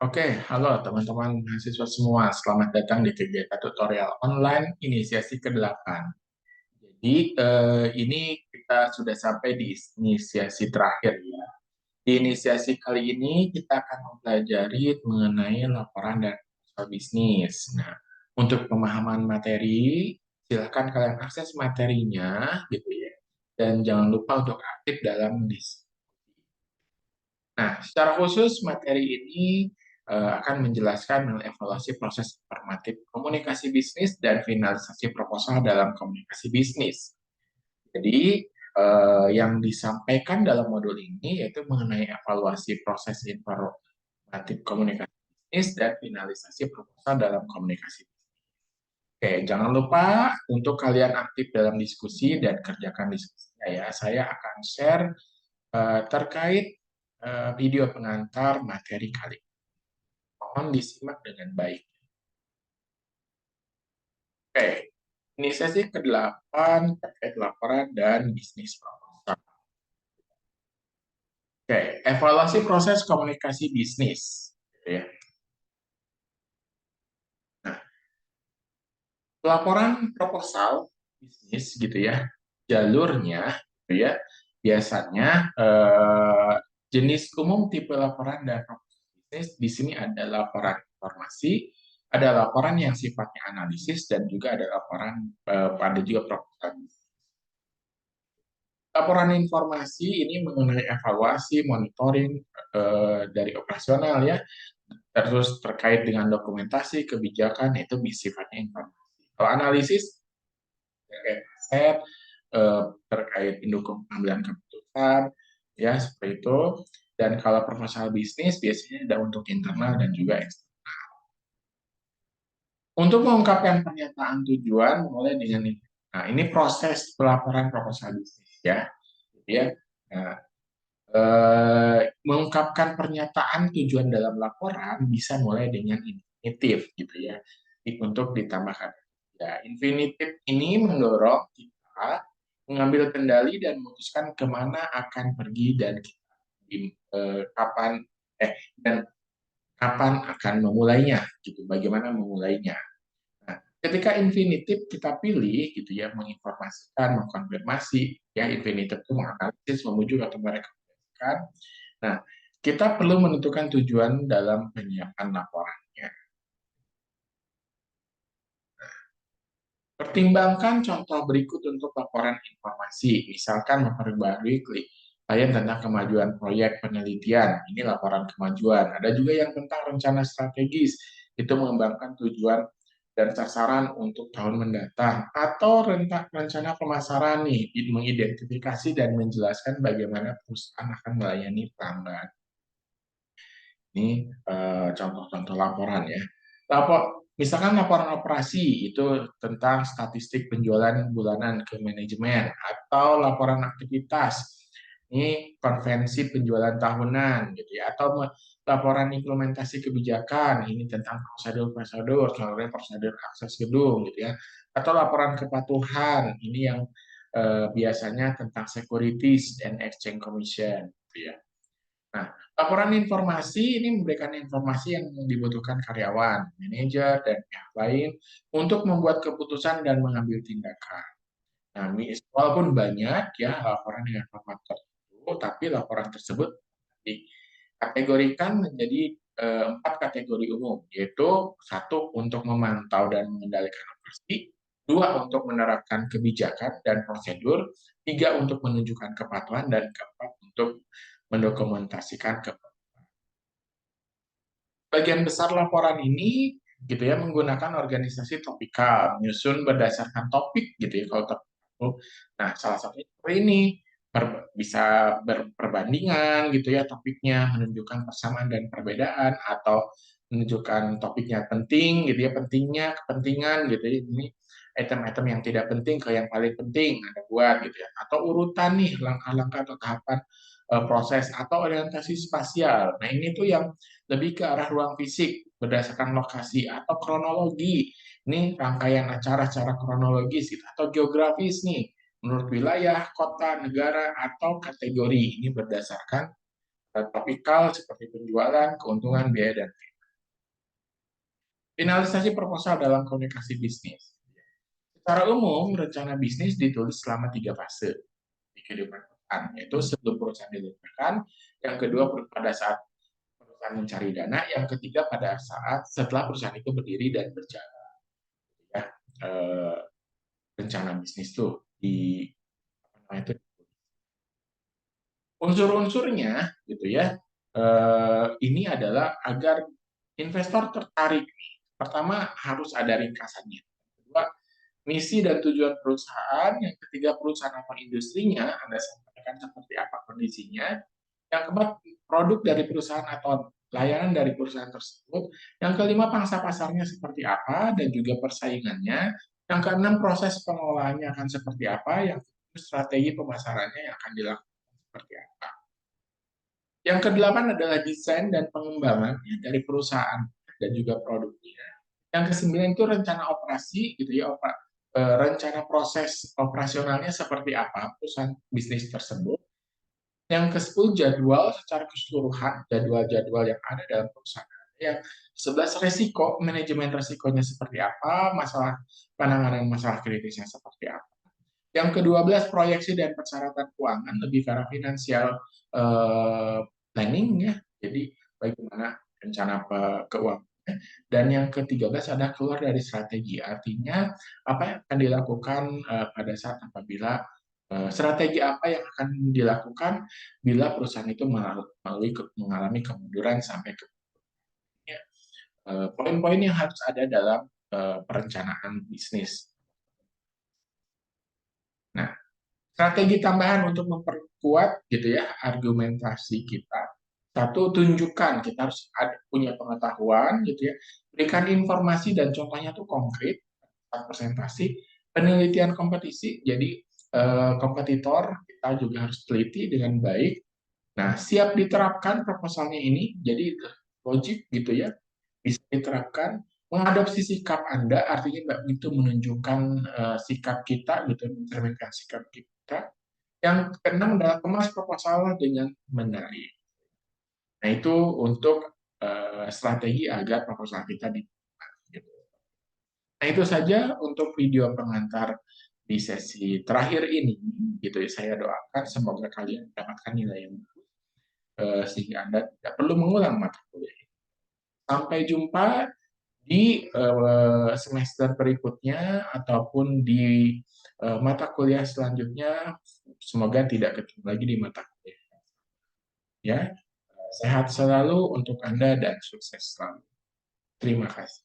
Oke, halo teman-teman mahasiswa semua. Selamat datang di kegiatan tutorial online inisiasi ke-8. Jadi, ini kita sudah sampai di inisiasi terakhir ya. Di inisiasi kali ini kita akan mempelajari mengenai laporan dan proposal bisnis. Nah, untuk pemahaman materi, silakan kalian akses materinya gitu ya. Dan jangan lupa untuk aktif dalam diskusi. Nah, secara khusus materi ini akan menjelaskan mengevaluasi proses informatif komunikasi bisnis dan finalisasi proposal dalam komunikasi bisnis. Jadi, yang disampaikan dalam modul ini yaitu mengenai evaluasi proses informatif komunikasi bisnis dan finalisasi proposal dalam komunikasi bisnis. Oke, jangan lupa untuk kalian aktif dalam diskusi dan kerjakan diskusinya ya. Saya akan share terkait video pengantar materi kali ini. Mohon disimak dengan baik. Oke, ini sesi ke-8 terkait laporan dan bisnis proposal. Oke, evaluasi proses komunikasi bisnis. Gitu ya. Nah, laporan proposal bisnis gitu ya, jalurnya gitu ya, biasanya jenis umum tipe laporan dan proposal bisnis di sini ada laporan informasi, ada laporan yang sifatnya analisis, dan juga ada laporan pada juga proposal bisnis. Laporan informasi ini mengenai evaluasi, monitoring dari operasional ya, terus terkait dengan dokumentasi, kebijakan, itu sifatnya informasi. Kalau analisis, terkait aset, terkait pendukung pengambilan keputusan, ya seperti itu. Dan kalau proposal bisnis biasanya ada untuk internal dan juga eksternal. Untuk mengungkapkan pernyataan tujuan, mulai dengan ini. Nah, ini proses pelaporan proposal bisnis ya. Ya. Nah, mengungkapkan pernyataan tujuan dalam laporan bisa mulai dengan infinitif gitu ya, untuk ditambahkan. Ya, infinitif ini mendorong kita mengambil kendali dan memutuskan kemana akan pergi dan kapan dan kapan akan memulainya gitu, bagaimana memulainya. Nah, ketika infinitif kita pilih gitu ya, menginformasikan, mengkonfirmasi, ya infinitif itu menganalisis, memujuk atau merekomendasikan. Nah, kita perlu menentukan tujuan dalam penyiapan laporannya. Pertimbangkan contoh berikut untuk laporan informasi, misalkan memperbarui klien tentang kemajuan proyek penelitian, ini laporan kemajuan. Ada juga yang tentang rencana strategis, itu mengembangkan tujuan dan sasaran untuk tahun mendatang, atau rencana pemasaran nih, mengidentifikasi dan menjelaskan bagaimana perusahaan akan melayani pelanggan. Ini contoh-contoh laporan ya. Misalkan laporan operasi itu tentang statistik penjualan bulanan ke manajemen, atau laporan aktivitas ini konvensi penjualan tahunan gitu ya, atau laporan implementasi kebijakan ini tentang prosedur-prosedur, contohnya prosedur akses gedung gitu ya, atau laporan kepatuhan ini yang biasanya tentang securities and exchange commission gitu ya. Nah, laporan informasi ini memberikan informasi yang dibutuhkan karyawan, manajer, dan pihak lain untuk membuat keputusan dan mengambil tindakan. Nah, walaupun banyak ya laporan dengan format tertentu, tapi laporan tersebut dikategorikan menjadi 4 kategori umum, yaitu 1 untuk memantau dan mengendalikan operasi, 2 untuk menerapkan kebijakan dan prosedur, 3 untuk menunjukkan kepatuhan, dan 4 untuk mendokumentasikan kepatuhan. Bagian besar laporan ini gitu ya menggunakan organisasi topikal, menyusun berdasarkan topik gitu ya kalau topik. Nah, salah satunya seperti ini, bisa berperbandingan gitu ya topiknya, menunjukkan persamaan dan perbedaan, atau menunjukkan topiknya penting gitu ya, pentingnya, kepentingan gitu ya. Ini item-item yang tidak penting ke yang paling penting ada buat gitu ya, atau urutan nih langkah-langkah atau tahapan proses, atau orientasi spasial. Nah, ini tuh yang lebih ke arah ruang fisik berdasarkan lokasi, atau kronologi. Ini rangkaian acara secara kronologis gitu, atau geografis nih menurut wilayah, kota, negara, atau kategori. Ini berdasarkan topikal seperti penjualan, keuntungan, biaya, dan Finalisasi proposal dalam komunikasi bisnis. Secara umum, rencana bisnis ditulis selama 3 fase di kehidupan perusahaan, yaitu sebelum perusahaan diluncurkan, yang kedua pada saat perusahaan mencari dana, yang ketiga pada saat setelah perusahaan itu berdiri dan berjalan. Ya, eh, rencana bisnis tuh di apa namanya itu unsur-unsurnya gitu ya. Ini adalah agar investor tertarik. Pertama harus ada ringkasannya. Kedua, misi dan tujuan perusahaan. Yang ketiga, perusahaan atau industrinya, Anda sampaikan seperti apa kondisinya. Yang keempat, produk dari perusahaan atau layanan dari perusahaan tersebut. Yang kelima, pangsa pasarnya seperti apa dan juga persaingannya. Yang keenam, proses pengelolaannya akan seperti apa. Yang ketujuh, strategi pemasarannya yang akan dilakukan seperti apa. Yang kedelapan adalah desain dan pengembangan dari perusahaan dan juga produknya. Yang kesembilan itu rencana operasi, gitu ya, rencana proses operasionalnya seperti apa perusahaan bisnis tersebut. Yang ke-10 jadwal secara keseluruhan, jadwal-jadwal yang ada dalam perusahaan. Yang 11 resiko, manajemen resikonya seperti apa, masalah penanganan masalah kritisnya seperti apa. Yang ke-12 proyeksi dan persyaratan keuangan, lebih ke arah finansial planning ya. Jadi bagaimana rencana keuangannya. Dan yang ke-13 ada keluar dari strategi. Artinya apa yang akan dilakukan pada saat apabila strategi apa yang akan dilakukan bila perusahaan itu mengalami kemunduran sampai ke poin-poin yang harus ada dalam perencanaan bisnis. Nah, strategi tambahan untuk memperkuat gitu ya argumentasi kita. Satu, tunjukkan kita harus punya pengetahuan gitu ya. Berikan informasi dan contohnya tuh konkret, presentasi, penelitian kompetisi. Jadi kompetitor kita juga harus teliti dengan baik. Nah, siap diterapkan proposalnya ini. Jadi logik gitu ya, bisa diterapkan. Mengadopsi sikap Anda artinya itu menunjukkan sikap kita gitu, mencerminkan sikap kita. Yang keenam adalah kemas proposal dengan menarik. Nah, itu untuk strategi agar proposal kita diterima. Gitu. Nah, itu saja untuk video pengantar di sesi terakhir ini. Gitu ya, saya doakan semoga kalian mendapatkan nilai yang bagus sehingga Anda tidak perlu mengulang mata kuliah. Sampai jumpa di semester berikutnya ataupun di mata kuliah selanjutnya. Semoga tidak ketemu lagi di mata kuliah. Ya, sehat selalu untuk Anda dan sukses selalu. Terima kasih.